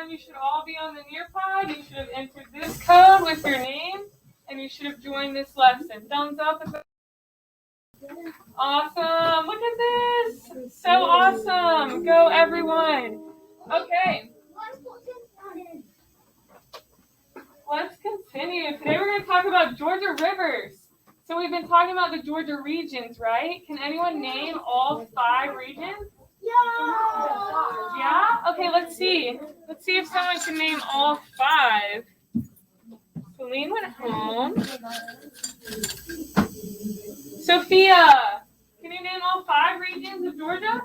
time you should all be on the Nearpod. You should have entered this code with your name, and you should have joined this lesson. Thumbs up. Awesome. Look at this. So awesome. Go, everyone. Okay. Let's continue. Today we're going to talk about Georgia rivers. So we've been talking about the Georgia regions, right? Can anyone name all 5 regions? Yeah? Okay, let's see. Let's see if someone can name all 5. Celine went home. Sophia, can you name all 5 regions of Georgia?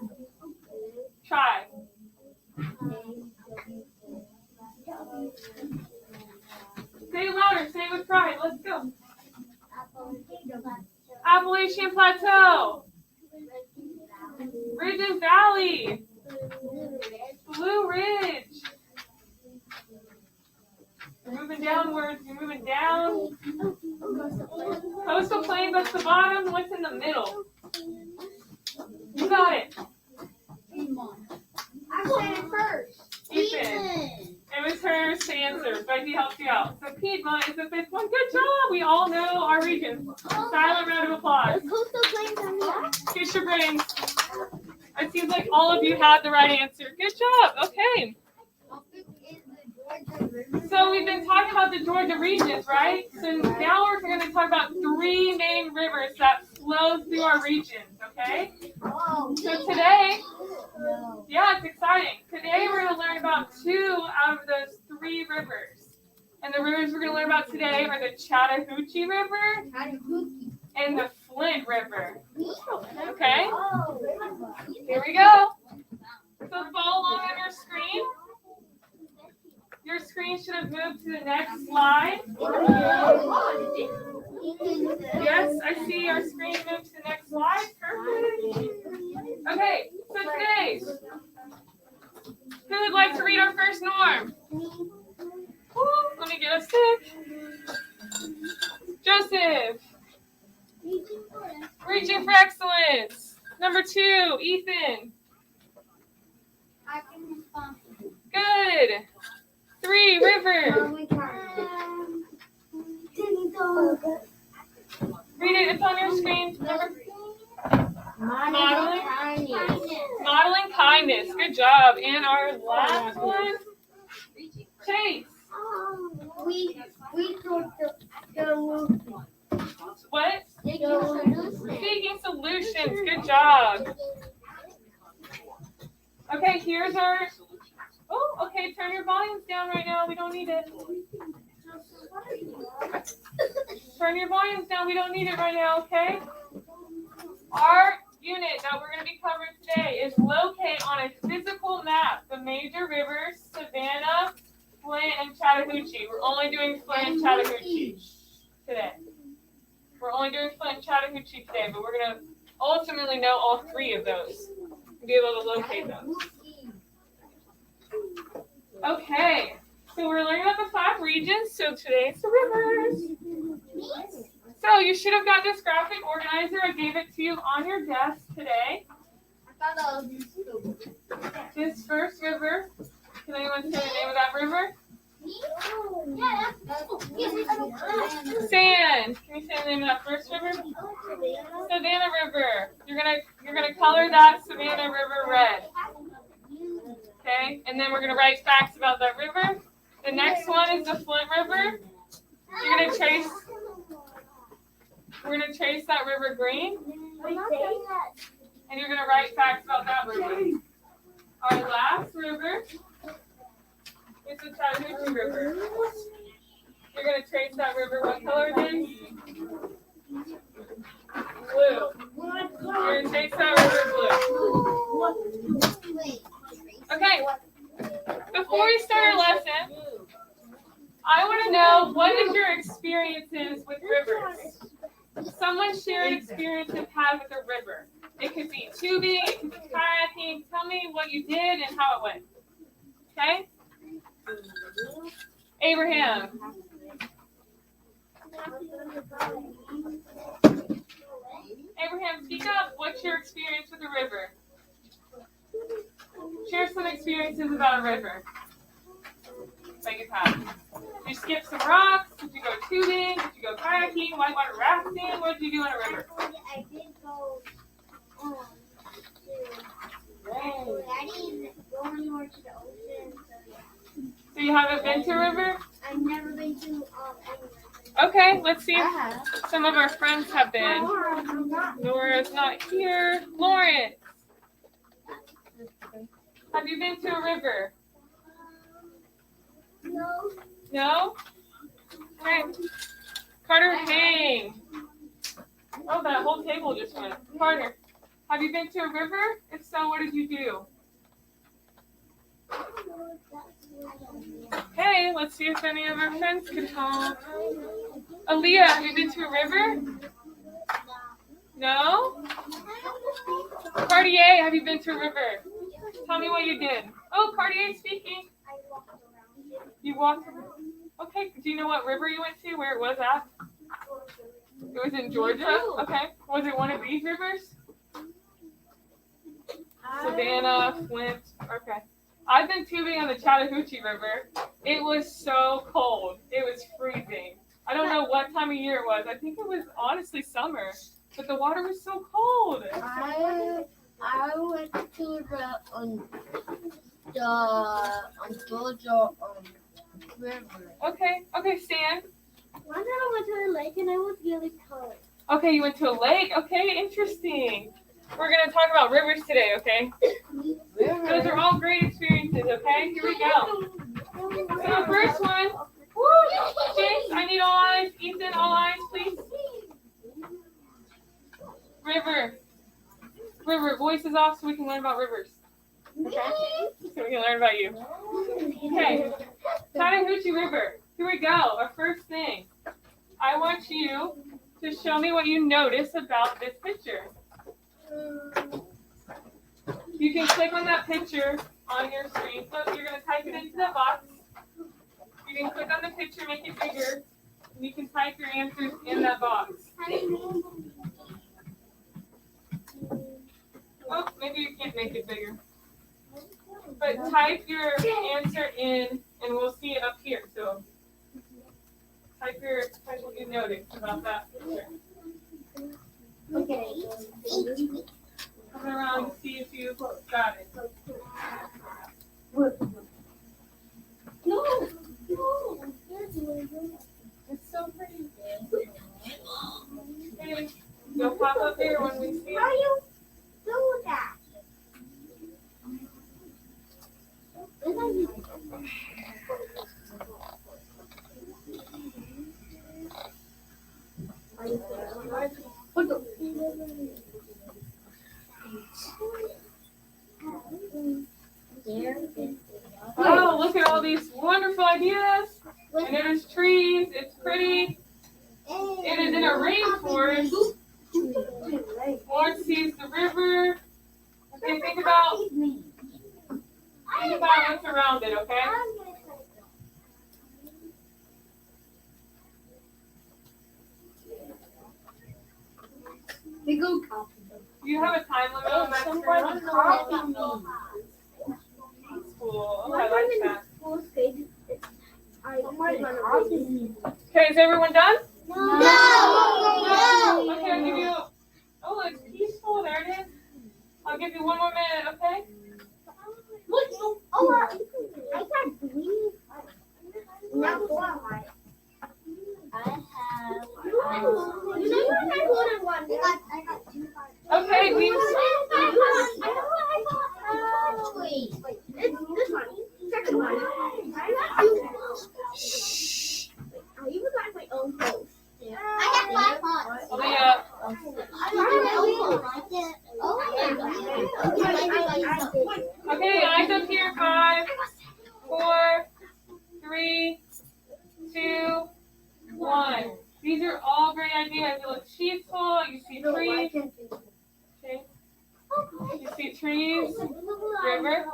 Try. Say it louder. Say it with pride. Let's go. Appalachian Plateau. Ridge and Valley. Blue Ridge. You're moving downwards. You're moving down. Coastal Plains, that's the bottom. What's in the middle? You got it. I said it first. Ethan. It was her answer, but he helped you out. So Piedmont is the 5th one. Good job. We all know our regions. Silent round of applause. Coastal Plains on the Kiss your brains. It seems like all of you had the right answer. Good job. Okay. So we've been talking about the Georgia regions, right? So now we're going to talk about 3 main rivers that flow through our regions, okay? So today, yeah, it's exciting. Today we're going to learn about 2 out of those 3 rivers. And the rivers we're going to learn about today are the Chattahoochee River and the Flint River. Okay? Here we go. So follow along on your screen. Your screen should have moved to the next slide. Yes, I see our screen moved to the next slide. Perfect. Okay, so today, who would like to read our first norm? Ooh, let me get a stick. Joseph. Reaching for excellence. Number 2, Ethan. Good. 3, River. Read it. It's on your screen. Modeling kindness. Good job. And our last one, Chase. What? Speaking solutions. Good job. Okay, here's our... Oh, okay, turn your volumes down right now. We don't need it. Turn your volumes down. We don't need it right now, okay? Our unit that we're going to be covering today is locate on a physical map the major rivers, Savannah, Flint, and Chattahoochee. We're only doing Flint and Chattahoochee today. We're only doing Flint and Chattahoochee today, but we're going to ultimately know all 3 of those and be able to locate those. Okay, so we're learning about the 5 regions, so today's the rivers. So you should have got this graphic organizer. I gave it to you on your desk today. This first river, can anyone say the name of that river? Sand. Can you say the name of that first river? Savannah River. You're gonna color that Savannah River red. Okay, and then we're going to write facts about that river. The next one is the Flint River. We're going to trace that river green. And you're going to write facts about that river. Our last river is the Chattahoochee River. You're going to trace that river. What color again? Blue. You're going to trace that river blue. Okay, before we start our lesson, I want to know, what is your experiences with rivers? Someone share an experience you've had with a river. It could be tubing, it could be kayaking. Tell me what you did and how it went. Okay? Abraham. Abraham, speak up. What's your experience with a river? Share some experiences about a river. that you've had? Did you skip some rocks? Did you go tubing? Did you go kayaking? Whitewater rafting? What did you do in a river? I did go I didn't go anywhere to the ocean, so yeah. So you haven't been to a river? I've never been to anywhere. Okay, let's see if some of our friends have been. I'm not. Nora's not here. Lawrence, have you been to a river? No. No? Okay. Carter, hang. Oh, that whole table just went. Carter, have you been to a river? If so, what did you do? Okay, let's see if any of our friends can help. Aaliyah, have you been to a river? No? Cartier, have you been to a river? Tell me what you did. Oh, Cartier speaking. I walked around. You walked around. Okay, do you know what river you went to, where it was at? It was in Georgia? Okay. Was it one of these rivers? Savannah, Flint. Okay. I've been tubing on the Chattahoochee River. It was so cold. It was freezing. I don't know what time of year it was. I think it was honestly summer. But the water was so cold. I went to the Georgia river. Okay. Okay, Stan. One time I went to the lake and I was really cold. Okay, you went to a lake? Okay, interesting. We're going to talk about rivers today, okay? Those are all great experiences, okay? Here we go. So the first one, woo, James, I need all eyes. Ethan, all eyes, please. River, voices off so we can learn about rivers. Okay? So we can learn about you. Okay, Chattahoochee River. Here we go. Our first thing. I want you to show me what you notice about this picture. You can click on that picture on your screen. So you're going to type it into the box. You can click on the picture, make it bigger, and you can type your answers in that box. Oh, maybe you can't make it bigger. But type your answer in, and we'll see it up here. So type what you noticed about that picture. Okay. Come around and see if you got it. No. It's so pretty. Okay, you'll pop up here when we see How it. you do that? Oh, look at all these wonderful ideas. And there's trees. It's pretty. It is in a rainforest. Lawrence sees the river. Okay, think about what's around it, okay? Do you have a time limit on that screen? Cool. Oh, I like that. Okay, is everyone done? No. Okay, I'll give you. Oh, it's peaceful. There it is. I'll give you one more minute, okay? Look, oh, I got green. Not one. I got two. Okay, we. Wait, it's this one. Second one. I got two. I even got my own post. I got 5 pots. Leah. Okay, eyes up here. 5, 4, 3, 2, 1. These are all great ideas. It looks peaceful. You see trees. Okay. You see trees. River.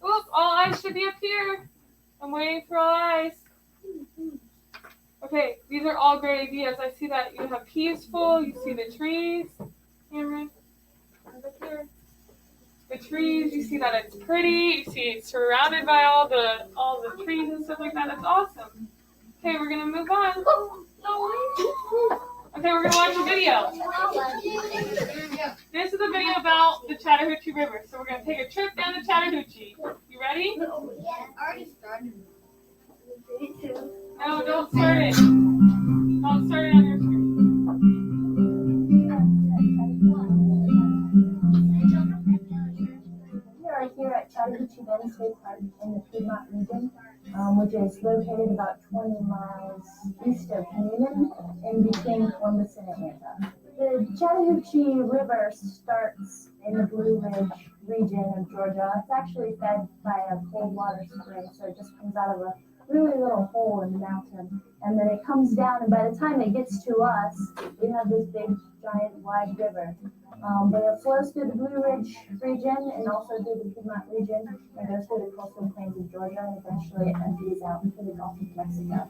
Oop, all eyes should be up here. I'm waiting for all eyes. Okay, these are all great ideas. I see that you have peaceful. You see the trees. Cameron. Up here. the trees. You see that it's pretty. You see it's surrounded by all the trees and stuff like that. That's awesome. Okay, we're gonna move on. Okay, we're gonna watch a video. This is a video about the Chattahoochee River. So we're gonna take a trip down the Chattahoochee. You ready? Already started. No, don't start it. Don't start it on your screen. We are here at Chattahoochee Bend State Park in the Piedmont region, which is located about 20 miles east of Newnan in between Columbus and Atlanta. The Chattahoochee River starts in the Blue Ridge region of Georgia. It's actually fed by a cold water spring, so it just comes out of a really little hole in the mountain. And then it comes down, and by the time it gets to us, we have this big, giant, wide river. But it flows through the Blue Ridge region and also through the Piedmont region and goes through the coastal plains of Georgia, and eventually it empties out into the Gulf of Mexico.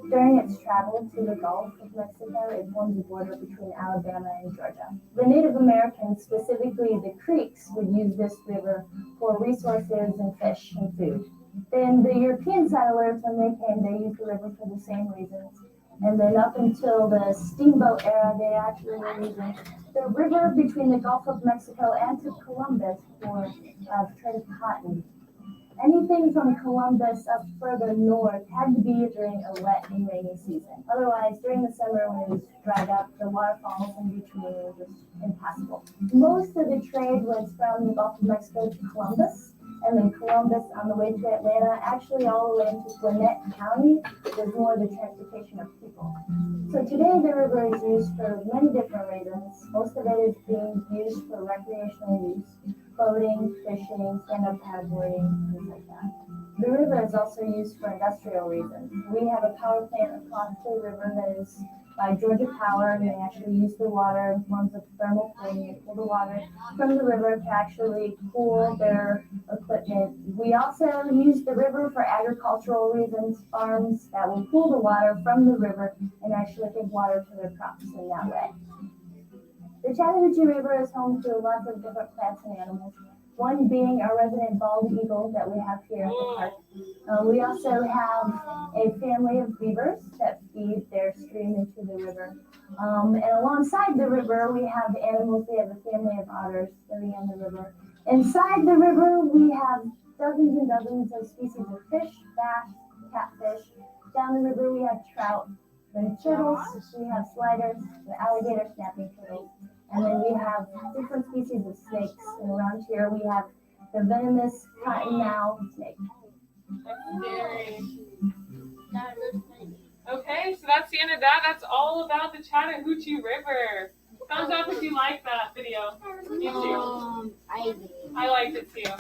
During its travel to the Gulf of Mexico, it forms a border between Alabama and Georgia. The Native Americans, specifically the Creeks, would use this river for resources and fish and food. Then the European settlers, when they came, they used the river for the same reasons. And then up until the steamboat era, they actually were using the river between the Gulf of Mexico and to Columbus for trade of cotton. Anything from Columbus up further north had to be during a wet and rainy season. Otherwise, during the summer when it was dried up, the waterfalls in between were just impassable. Most of the trade was from the Gulf of Mexico to Columbus, and then Columbus on the way to Atlanta, actually all the way into Gwinnett County, was more the transportation of people. So today the river is used for many different reasons. Most of it is being used for recreational use, boating, fishing, stand-up paddleboarding, things like that. The river is also used for industrial reasons. We have a power plant across the river that is by Georgia Power, and they actually use the water in forms of thermal cooling. They pull the water from the river to actually cool their equipment. We also use the river for agricultural reasons, farms that will pull the water from the river and actually give water to their crops in that way. The Chattahoochee River is home to lots of different plants and animals, one being our resident bald eagle that we have here at the park. We also have a family of beavers that feed their stream into the river. And alongside the river, we have animals. We have a family of otters living in the river. Inside the river, we have dozens and dozens of species of fish, bass, catfish. Down the river, we have trout. Then turtles, we have sliders, the alligator snapping turtles. And then we have different species of snakes. And around here, we have the venomous cottonmouth snake. Okay, so that's the end of that. That's all about the Chattahoochee River. Thumbs up if you like that video. Me too. I liked it too.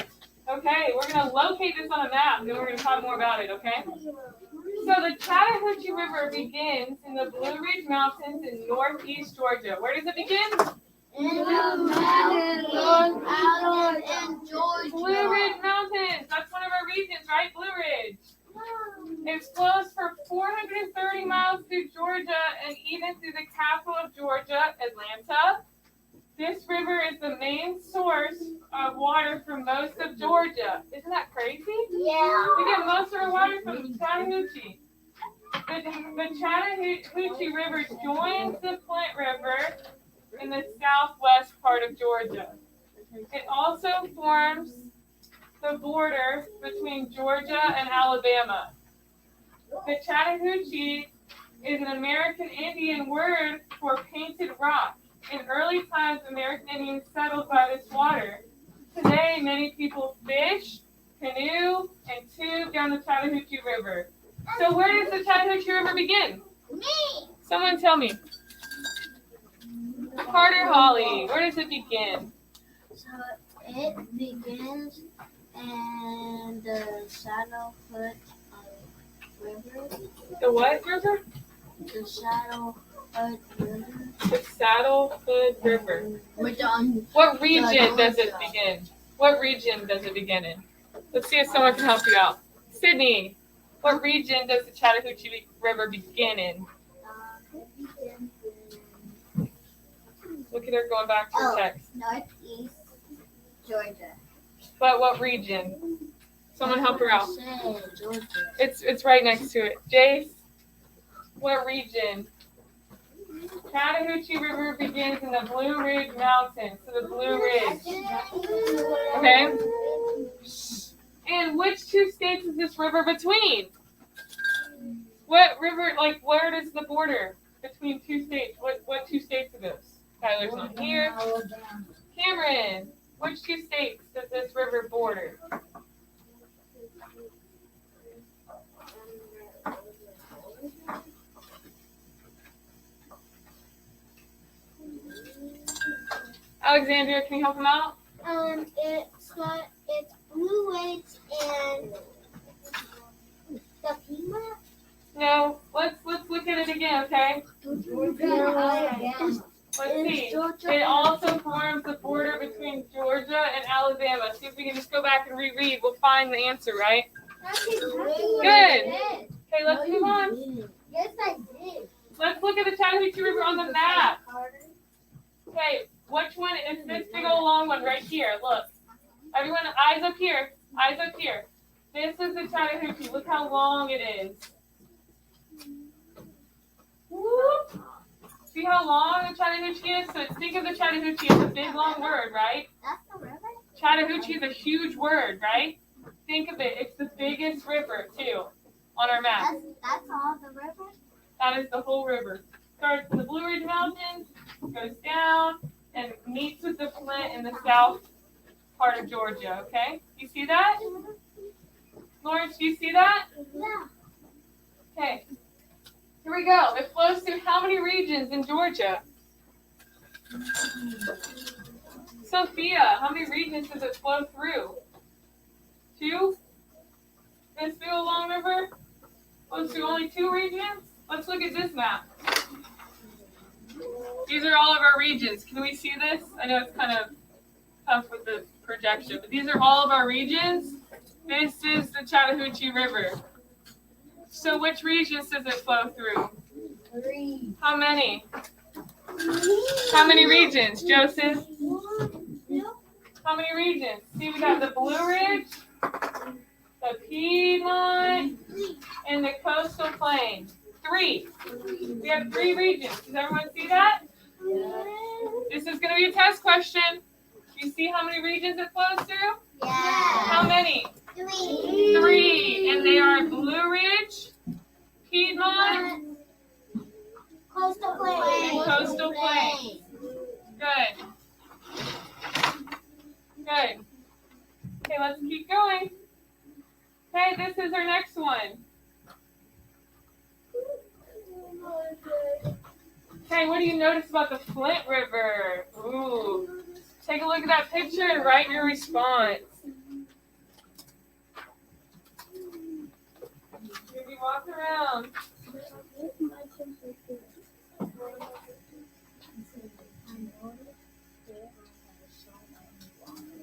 Okay, we're going to locate this on a map, and then we're going to talk more about it, okay? So the Chattahoochee River begins in the Blue Ridge Mountains in northeast Georgia. Where does it begin? In the mountains, North Island, and Georgia. Blue Ridge Mountains. That's one of our regions, right? Blue Ridge. It flows for 430 miles through Georgia and even through the capital of Georgia, Atlanta. This river is the main source of water for most of Georgia. Isn't that crazy? Yeah. We get most of our water from the Chattahoochee. The Chattahoochee River joins the Flint River in the southwest part of Georgia. It also forms the border between Georgia and Alabama. The Chattahoochee is an American Indian word for painted rock. In early times, American Indians settled by this water. Today, many people fish, canoe, and tube down the Chattahoochee River. So where does the Chattahoochee River begin? Me. Someone tell me. Carter Holly, where does it begin? So it begins in the Saddlefoot River. The what river? The Saddlefoot River. The Saddlefoot River. Which on What region does it begin? What region does it begin in? Let's see if someone can help you out. Sydney, what region does the Chattahoochee River begin in? Look at her going back to her text. northeast Georgia. But what region? Someone help her out. Georgia. It's right next to it. Jace, what region? Chattahoochee River begins in the Blue Ridge Mountains. So the Blue Ridge. Okay. And which two states is this river between? What river, like, where is the border between two states? What two states are those? Tyler's not here. Cameron, which two states does this river border? Alexandria, can you help him out? It's Blue Ridge and the Piedmont. No. Let's look at it again, okay? Let's see. It also forms the border between Georgia and Alabama. See if we can just go back and reread. We'll find the answer, right? Good. Okay, let's move on. Yes, I did. Let's look at the Chattahoochee River on the map. Okay, which one is this big old long one right here? Look. Everyone, eyes up here. Eyes up here. This is the Chattahoochee. Look how long it is. Whoop. See how long the Chattahoochee is? So think of the Chattahoochee as a big long word, right? That's the river? Chattahoochee is a huge word, right? Think of it. It's the biggest river, too, on our map. That's all the river? That is the whole river. Starts in the Blue Ridge Mountains, goes down, and meets with the Flint in the south part of Georgia, okay? You see that? Lawrence, do you see that? Yeah. Okay. Here we go. It flows through how many regions in Georgia? Sophia, how many regions does it flow through? 2? This big old long river flows through only 2 regions? Let's look at this map. These are all of our regions. Can we see this? I know it's kind of tough with the projection, but these are all of our regions. This is the Chattahoochee River. So which regions does it flow through? 3. How many? How many regions, Joseph? How many regions? See, we got the Blue Ridge, the Piedmont, and the Coastal Plain. 3. We have 3 regions. Does everyone see that? This is going to be a test question. Do you see how many regions it flows through? Yeah. How many? 3. 3. And they are Blue Ridge, Piedmont, Coastal and Plain. Coastal Plain. Good. Good. Okay, let's keep going. Okay, this is our next one. Okay, what do you notice about the Flint River? Ooh. Take a look at that picture and write your response. Maybe walk around.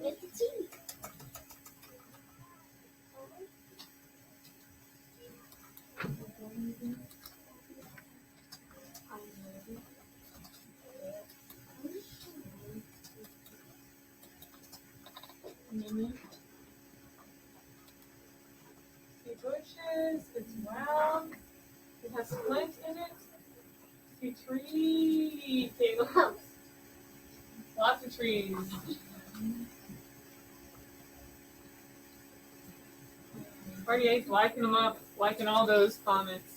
It's a T. See bushes, it's round, it has flint in it. See trees, Caleb. Lots of trees. RDA's liking them up, liking all those comments.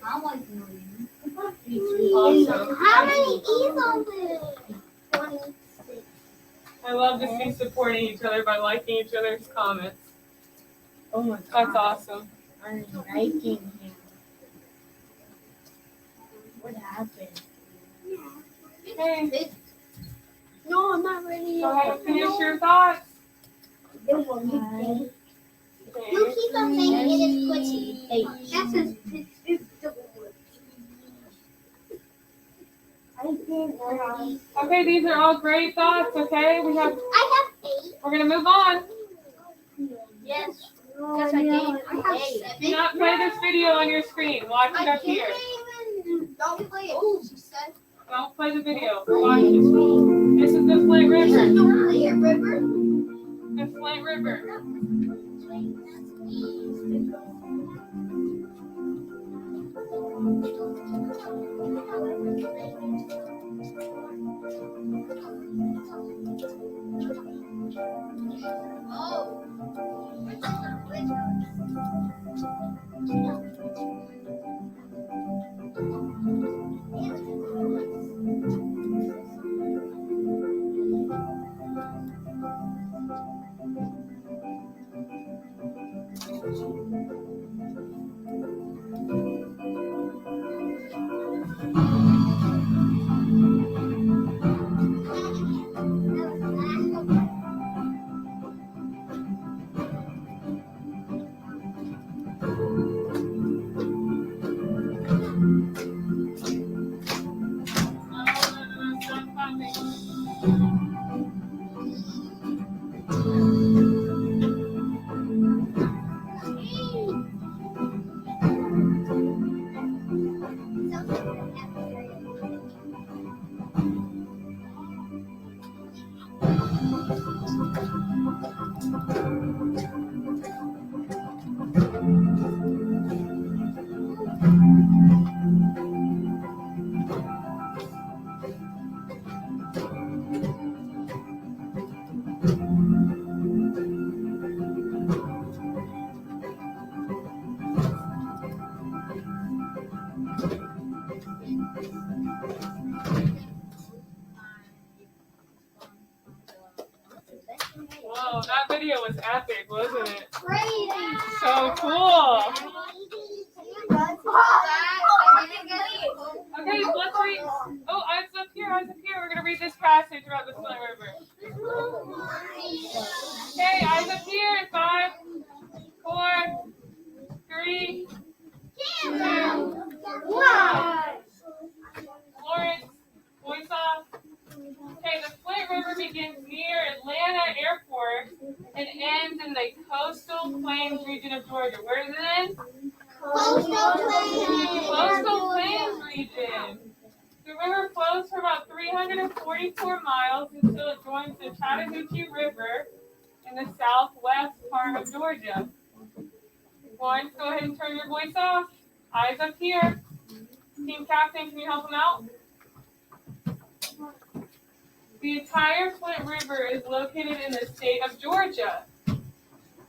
I like them. Awesome. How many E's on this? 26. I love to see supporting each other by liking each other's comments. Oh my That's awesome. I'm liking him. What happened? Okay, No, I'm not ready go ahead yet. and finish your thoughts. You Okay. keep on saying it is squishy. That's it's double wood. Okay, these are all great thoughts, okay? I have 8. We're gonna move on. Yes. Yes, I did. I have 7. Do not play this video on your screen. Watch it up here. Don't play it. Oh, she said. Don't play the video. We're watching. This is the Flint River. Don't play your river. The Flint River. Whoa, that video was epic, wasn't it? Crazy. So cool. Okay, let's read. Oh, eyes up here, eyes up here. We're going to read this passage about the Flint River. Okay, eyes up here. 5, 4, 3, 2, 1. Lawrence, voice off. Okay, the Flint River begins near Atlanta Airport and ends in the coastal plains region of Georgia. Where does it end? Coastal Plains. Coastal Plains region. The river flows for about 344 miles until it joins the Chattahoochee River in the southwest part of Georgia. Lawrence, go ahead and turn your voice off. Eyes up here. Team captain, can you help him out? The entire Flint River is located in the state of Georgia.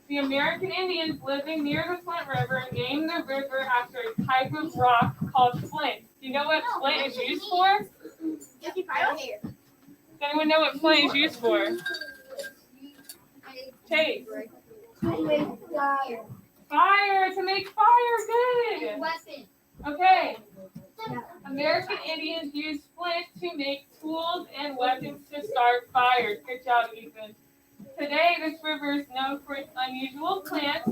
The American Indians living near the Flint River named the river after a type of rock called flint. Do you know what flint is used for? Does anyone know what flint is used for? Chase. Fire, to make fire, good. Weapon. Okay. American Indians used flint to make tools and weapons to start fires. Good job, Ethan. Today, this river is known for its unusual plants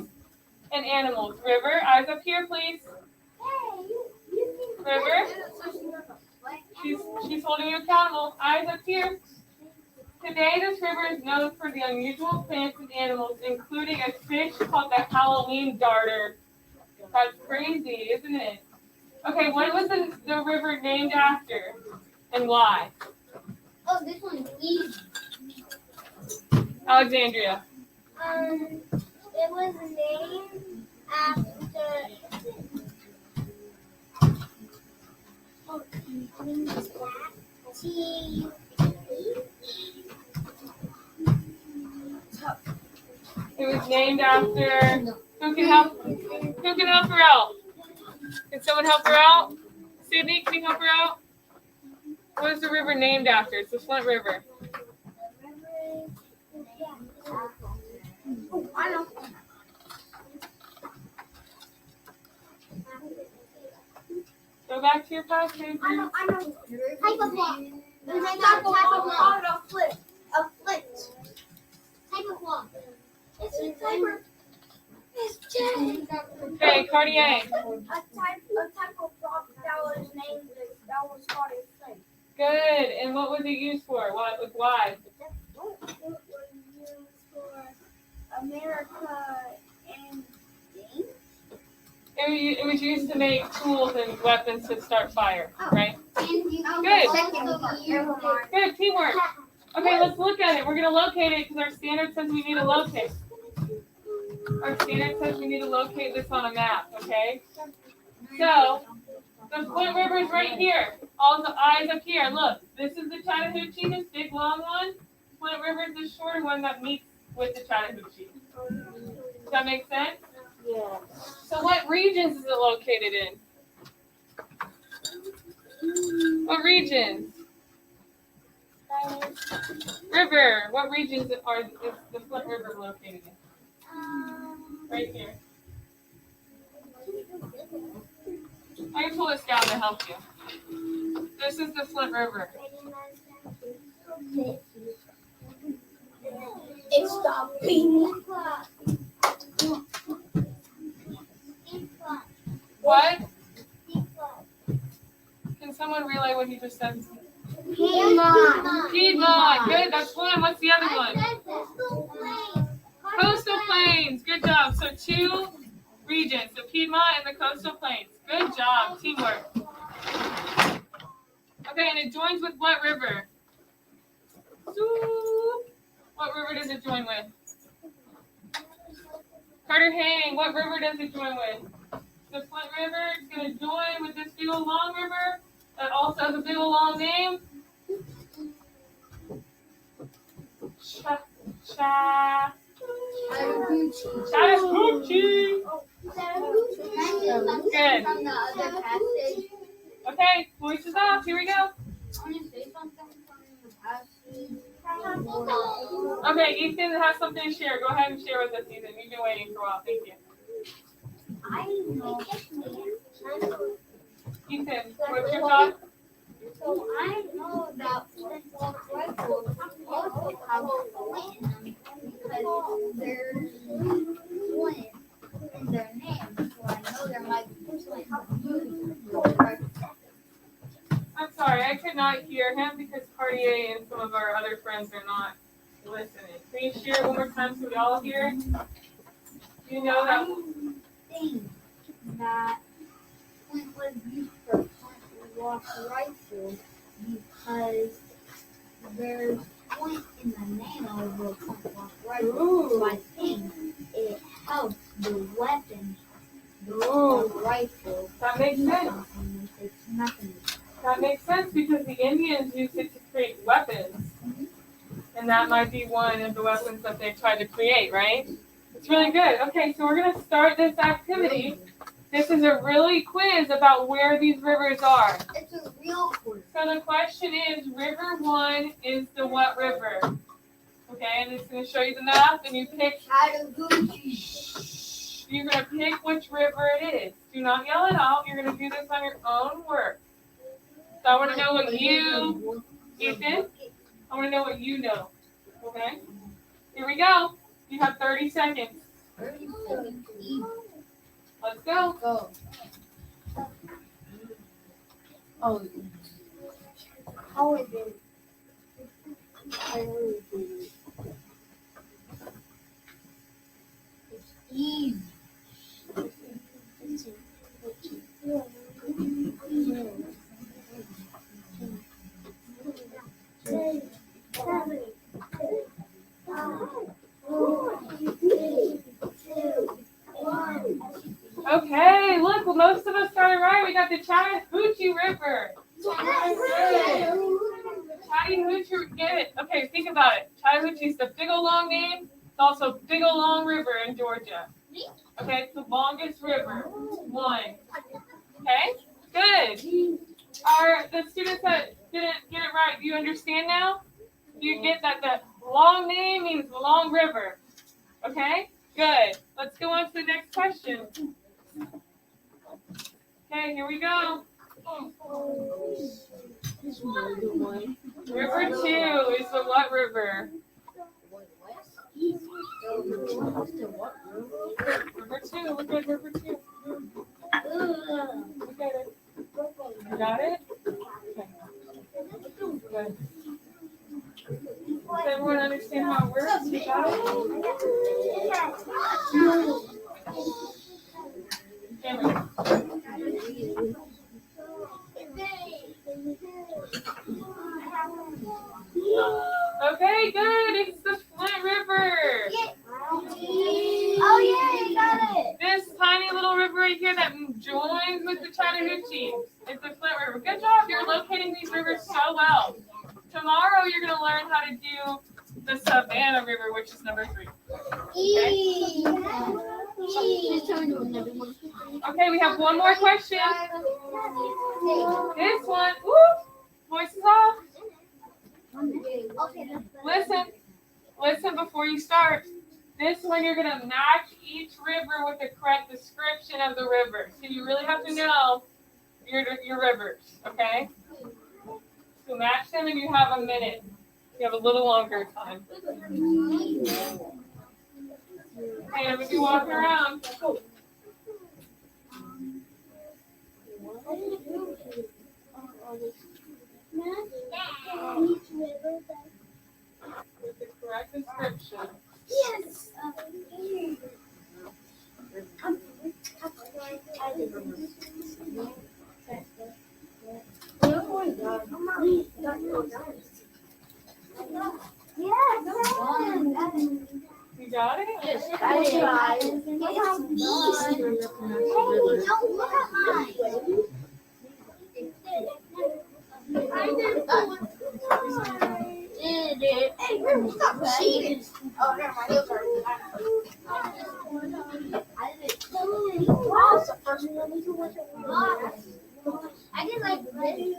and animals. River, eyes up here, please. River, she's holding you accountable. Eyes up here. Today, this river is known for the unusual plants and animals, including a fish called the Halloween darter. That's crazy, isn't it? Okay, what was the river named after and why? Oh, this one's easy. Alexandria. It was named after. It was named after. Who can help her out? Can someone help her out? Sydney, can you help her out? What is the river named after? It's the Flint River. I know. Go back to your passage. I know. Type of rock. A flint. Type of rock. It's a type of. Okay, Cartier. A type of rock that was called a flint. Good. And what was it used for? Why? It was used for America and James. It was used to make tools and weapons to start fire, right? And you Good. also Good teamwork. Okay, let's look at it. We're gonna locate it because our standard says we need to locate. Our standard says we need to locate this on a map, okay? So, the Flint River is right here. All the eyes up here. Look, this is the Chattahoochee, this big long one. Flint River is the shorter one that meets with the Chattahoochee. Does that make sense? Yeah. So what regions is it located in? What regions? River. What regions is the Flint River located in? Right here. I can pull this down to help you. This is the Flint River. It's stopping. What? Can someone relay what he just said? Piedmont. Piedmont. Good. That's one. What's the other one? Coastal Plains. Good job. So 2 regions, the Piedmont and the Coastal Plains. Good job. Teamwork. Okay, and it joins with what river? What river does it join with? Carter Hang, what river does it join with? The Flint River is going to join with this big old long river that also has a big old long name. Chattahoochee. Good. Okay, voices off. Here we go. Okay, Ethan has something to share. Go ahead and share with us, Ethan. You've been waiting for a while. Thank you. Ethan, what's your thought? So I know that flintlock rifles also have flint in them because there's flint in their name. So I know there might be flint rifles. I'm sorry, I could not hear him because Cartier and some of our other friends are not listening. Can you share it one more time so we all hear? You know that? I think that flint was used for flintlock rifles because there's flint in the name of the flintlock rifle. Ooh. So I think it helps the weapon, the Ooh. rifle. That makes sense. It's nothing. That makes sense because the Indians used it to create weapons. And that might be one of the weapons that they tried to create, right? It's really good. Okay, so we're going to start this activity. This is a really quiz about where these rivers are. It's a real quiz. So the question is, River 1 is the what river? Okay, and it's going to show you the map, and you pick. Chattahoochee. You're going to pick which river it is. Do not yell it out. You're going to do this on your own work. So I want to know what you, Ethan, I want to know what you know. Okay? Here we go. You have 30 seconds. Let's go. Go. Oh. How is it? It's easy. Okay, look, well, most of us started right. We got the Chattahoochee River. Chattahoochee, get it. Okay, think about it. Chattahoochee is the big old long name. It's also big old long river in Georgia. Okay, it's the longest river. 1. Okay, good. The students that didn't get it right, do you understand now? Do you get that the long name means long river? Okay, good. Let's go on to the next question. Okay, here we go. River 2 is the what river? River 2, look at River 2. Look at it. You got it? Okay. Good. Does everyone understand how it works? You got it? Cameron. Alexandria that joins with the Chattahoochee. It's the Flint River. Good job. You're locating these rivers so well. Tomorrow you're going to learn how to do the Savannah River, which is number 3. Okay, we have one more question. This one. Woo! Voice is off. Listen before you start. This one you're going to match each river with the correct description of the river. So you really have to know your rivers, okay? So match them and you have a minute. You have a little longer time. Okay, everybody walking around. With the correct description. Yes. You got it? Yes, I stop cheating. Oh, never mind. I just like this.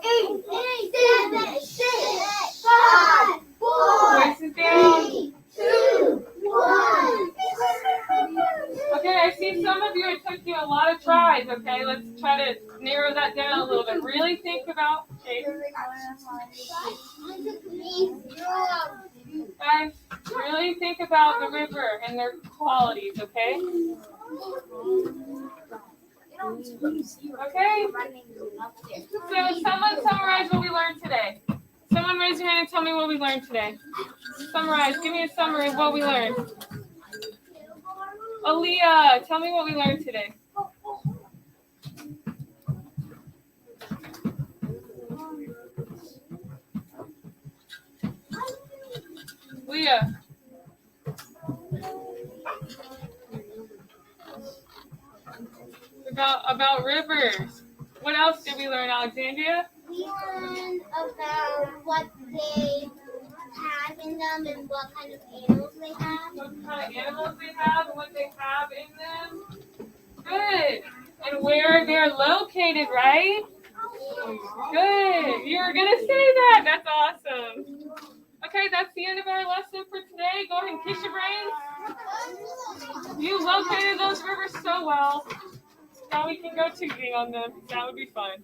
8, 7, 6, 5, 4, Voices down. 2, 1. Okay, I see some of you, it took you a lot of tries, okay? Let's try to narrow that down a little bit. Really think about, okay, guys, really think about the river and their qualities, okay? Okay? So someone summarize what we learned today. Someone raise your hand and tell me what we learned today. Summarize, give me a summary of what we learned. Aaliyah, tell me what we learned today. Leah. About rivers. What else did we learn, Alexandria? We learned about what they have in them and what kind of animals they have. What kind of animals they have and what they have in them. Good. And where they're located, right? Good. You were going to say that. That's awesome. Okay, that's the end of our lesson for today. Go ahead and kiss your brains. You located those rivers so well. Now we can go tubing on them. That would be fun.